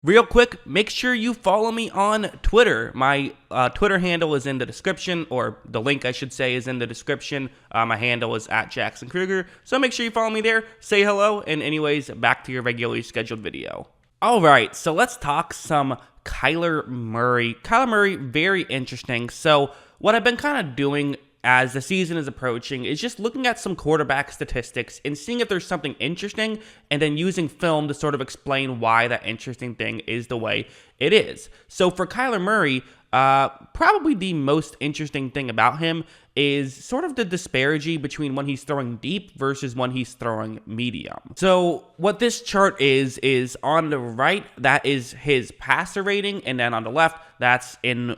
Real quick, make sure you follow me on Twitter. My Twitter handle is in the description, or the link, I should say, is in the description. My handle is at Jackson Kruger, so make sure you follow me there, say hello, and anyways, back to your regularly scheduled video. Alright, so let's talk some Kyler Murray. Kyler Murray, very interesting. So what I've been kind of doing as the season is approaching is just looking at some quarterback statistics and seeing if there's something interesting, and then using film to sort of explain why that interesting thing is the way it is. So for Kyler Murray, probably the most interesting thing about him is sort of the disparity between when he's throwing deep versus when he's throwing medium. So what this chart is on the right, that is his passer rating, and then on the left, that's in,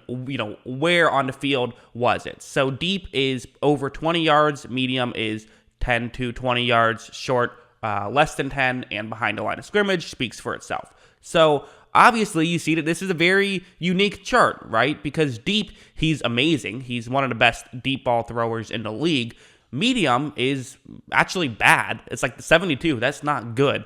where on the field was it. So deep is over 20 yards, medium is 10 to 20 yards, short less than 10, and behind the line of scrimmage speaks for itself. So obviously, you see that this is a very unique chart, right? Because deep, he's amazing. He's one of the best deep ball throwers in the league. Medium is actually bad. It's like the 72. That's not good.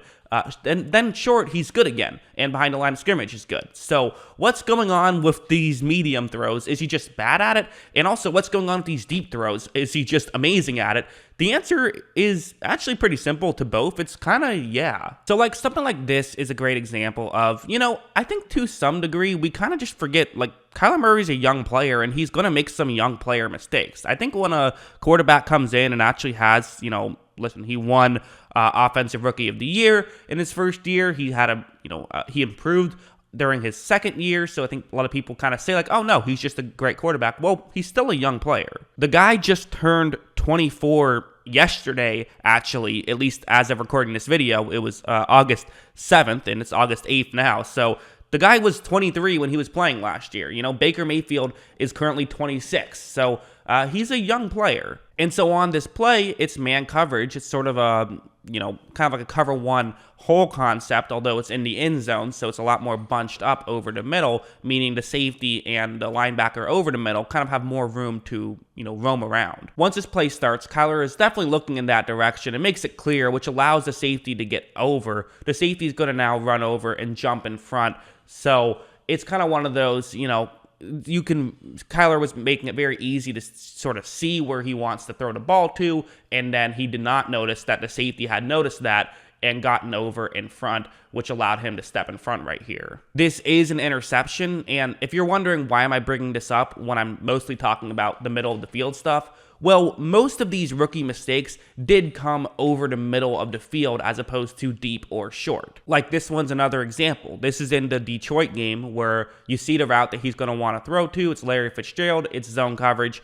And then short, he's good again. And behind the line of scrimmage, he's good. So what's going on with these medium throws? Is he just bad at it? And also, what's going on with these deep throws? Is he just amazing at it? The answer is actually pretty simple to both. It's kind of, yeah. So like something like this is a great example of, I think to some degree, we kind of just forget, like, Kyler Murray's a young player, and he's going to make some young player mistakes. I think when a quarterback comes in and actually has, listen, he won Offensive Rookie of the Year in his first year. He had he improved during his second year, so I think a lot of people kind of say like, oh no, he's just a great quarterback. Well, he's still a young player. The guy just turned 24 yesterday, actually, at least as of recording this video. It was August 7th, and it's August 8th now, so the guy was 23 when he was playing last year. Baker Mayfield is currently 26, so he's a young player. And so on this play, it's man coverage. It's sort of a, kind of like a cover one hole concept, although it's in the end zone, so it's a lot more bunched up over the middle, meaning the safety and the linebacker over the middle kind of have more room to, roam around. Once this play starts, Kyler is definitely looking in that direction. It makes it clear, which allows the safety to get over. The safety is going to now run over and jump in front. So it's kind of one of those, Kyler was making it very easy to sort of see where he wants to throw the ball to, and then he did not notice that the safety had noticed that and gotten over in front, which allowed him to step in front right here. This is an interception, and if you're wondering why am I bringing this up when I'm mostly talking about the middle of the field stuff, well, most of these rookie mistakes did come over the middle of the field as opposed to deep or short. Like this one's another example. This is in the Detroit game where you see the route that he's going to want to throw to. It's Larry Fitzgerald. It's zone coverage.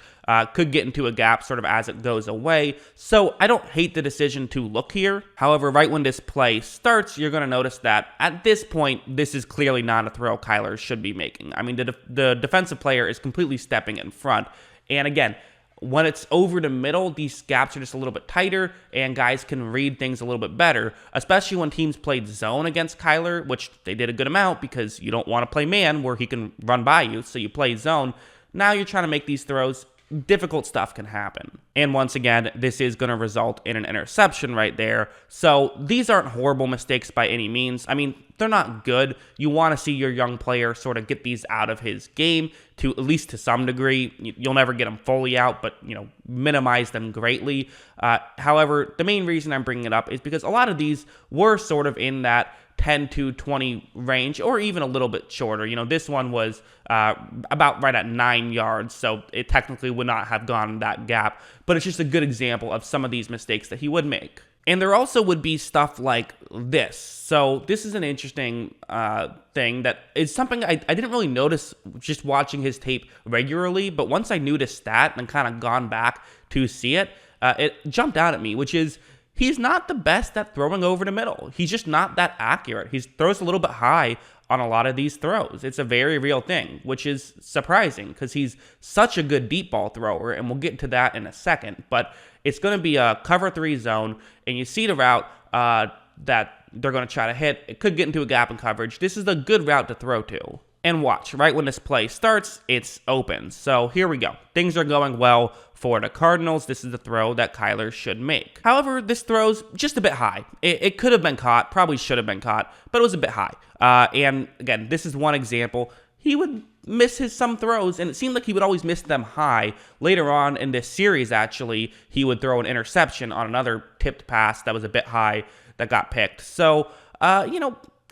Could get into a gap sort of as it goes away. So I don't hate the decision to look here. However, right when this play starts, you're going to notice that at this point, this is clearly not a throw Kyler should be making. I mean, the defensive player is completely stepping in front. And again, when it's over the middle, these gaps are just a little bit tighter, and guys can read things a little bit better, especially when teams played zone against Kyler, which they did a good amount because you don't want to play man where he can run by you, so you play zone. Now you're trying to make these throws. Difficult stuff can happen. And once again, this is going to result in an interception right there. So these aren't horrible mistakes by any means. I mean, they're not good. You want to see your young player sort of get these out of his game to at least to some degree. You'll never get them fully out, but, minimize them greatly. However, the main reason I'm bringing it up is because a lot of these were sort of in that 10 to 20 range, or even a little bit shorter. This one was about right at 9 yards, so it technically would not have gone that gap, but it's just a good example of some of these mistakes that he would make. And there also would be stuff like this. So this is an interesting thing that is something I didn't really notice just watching his tape regularly, but once I knew the stat and kind of gone back to see it, it jumped out at me, which is he's not the best at throwing over the middle. He's just not that accurate. He throws a little bit high on a lot of these throws. It's a very real thing, which is surprising because he's such a good deep ball thrower, and we'll get to that in a second. But it's going to be a cover 3 zone, and you see the route that they're going to try to hit. It could get into a gap in coverage. This is a good route to throw to. And watch, right when this play starts, it's open. So here we go. Things are going well for the Cardinals. This is the throw that Kyler should make. However, this throw's just a bit high. It could have been caught, probably should have been caught, but it was a bit high. And again, this is one example. He would miss some throws, and it seemed like he would always miss them high. Later on in this series, actually, he would throw an interception on another tipped pass that was a bit high that got picked. So,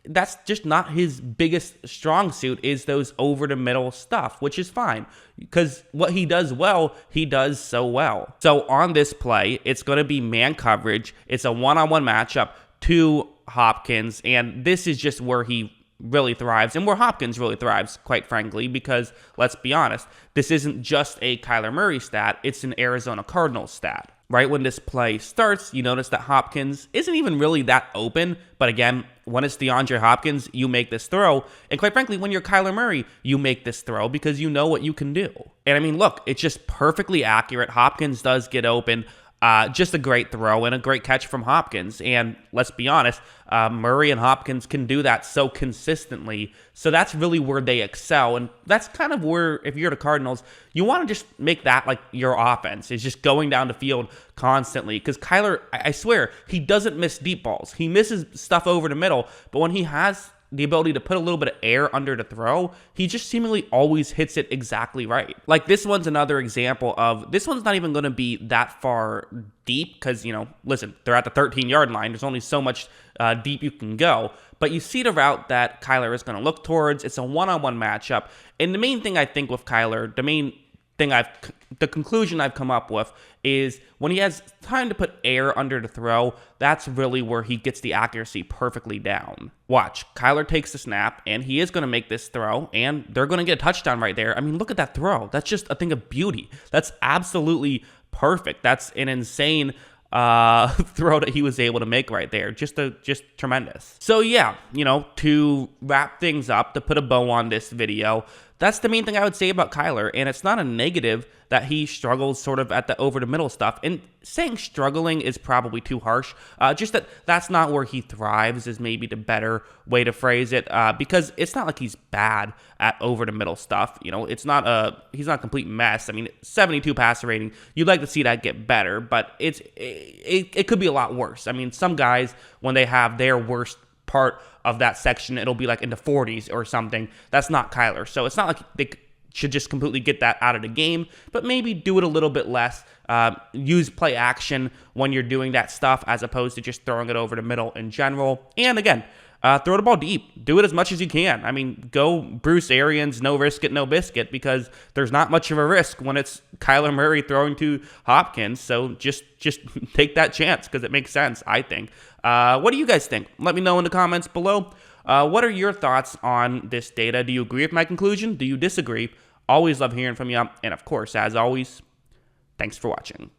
that's just not his biggest strong suit, is those over the middle stuff, which is fine because what he does well, he does so well. So on this play, it's going to be man coverage. It's a one-on-one matchup to Hopkins, and this is just where he really thrives and where Hopkins really thrives, quite frankly, because let's be honest, this isn't just a Kyler Murray stat, it's an Arizona Cardinals stat. Right when this play starts, you notice that Hopkins isn't even really that open. But again, when it's DeAndre Hopkins, you make this throw. And quite frankly, when you're Kyler Murray, you make this throw because you know what you can do. And I mean, look, it's just perfectly accurate. Hopkins does get open. Just a great throw and a great catch from Hopkins. And let's be honest, Murray and Hopkins can do that so consistently. So that's really where they excel. And that's kind of where, if you're the Cardinals, you want to just make that like your offense, is just going down the field constantly. Because Kyler, I swear, he doesn't miss deep balls. He misses stuff over the middle. But when he has the ability to put a little bit of air under the throw, he just seemingly always hits it exactly right. Like this one's another example of, this one's not even going to be that far deep because, listen, they're at the 13-yard line. There's only so much deep you can go. But you see the route that Kyler is going to look towards. It's a one-on-one matchup. And the main thing I think with Kyler, the conclusion I've come up with is when he has time to put air under the throw, that's really where he gets the accuracy perfectly down. Watch, Kyler takes the snap, and he is going to make this throw, and they're going to get a touchdown right there. I mean, look at that throw. That's just a thing of beauty. That's absolutely perfect. That's an insane throw that he was able to make right there. Just tremendous. So yeah, to wrap things up, to put a bow on this video, that's the main thing I would say about Kyler, and it's not a negative that he struggles sort of at the over-the-middle stuff. And saying struggling is probably too harsh. Just that's not where he thrives is maybe the better way to phrase it, because it's not like he's bad at over-the-middle stuff. He's not a complete mess. I mean, 72 passer rating, you'd like to see that get better, but it could be a lot worse. I mean, some guys, when they have their worst part of that section, it'll be like in the 40s or something. That's not Kyler. So it's not like they should just completely get that out of the game, but maybe do it a little bit less. Use play action when you're doing that stuff as opposed to just throwing it over the middle in general. And again, throw the ball deep. Do it as much as you can. I mean, go Bruce Arians, no risk it, no biscuit, because there's not much of a risk when it's Kyler Murray throwing to Hopkins. So just take that chance because it makes sense, I think. What do you guys think? Let me know in the comments below. What are your thoughts on this data? Do you agree with my conclusion? Do you disagree? Always love hearing from you. And of course, as always, thanks for watching.